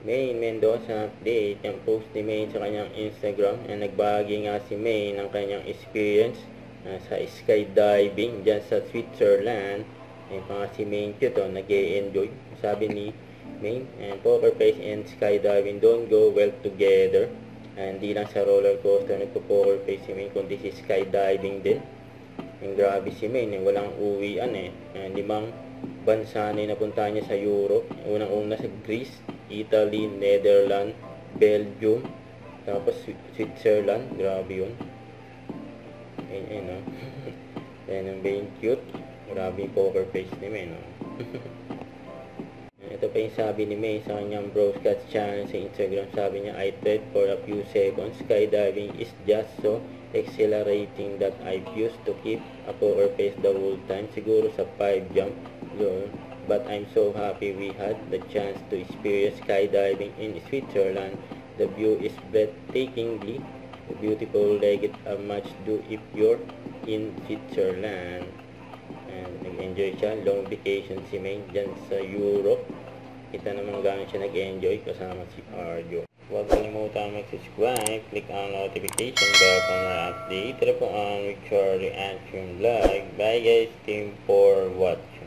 Maine Mendoza update ang post ni Maine sa kanyang Instagram. Nagbahagi nga si Maine ng kanyang experience sa skydiving dyan sa Switzerland. Pa nga si Maine ito, nag-e-enjoy. Sabi ni Maine, poker face and skydiving don't go well together. Hindi lang sa roller coaster nagpo-poker face si Maine, kundi si skydiving din. Grabe si Maine, walang uwian 5 bansa na napunta niya sa Europe. Unang-una sa Greece, Italy, Netherlands, Belgium, tapos Switzerland. Grabe yun. Ayun, no? Yan ang being cute. Grabe yung poker face ni May, no? Ito pa yung sabi ni May sa kanyang broadcast channel sa Instagram. Sabi niya, I tried for a few seconds. Skydiving is just so exhilarating that I've used to keep a poker face the whole time. Siguro sa 5 jump. But I'm so happy we had the chance to experience skydiving in Switzerland. The view is breathtakingly beautiful, like it a much do if you're in Switzerland. Nag-enjoy siya, long vacation si May dyan sa Europe. Kita naman gano'n siya nag-enjoy kasama si Arjo. Huwag kalimutan mag-subscribe, click ang notification bell for more update. Ito po ang Richard Reaction Vlog. Bye guys, team for watching.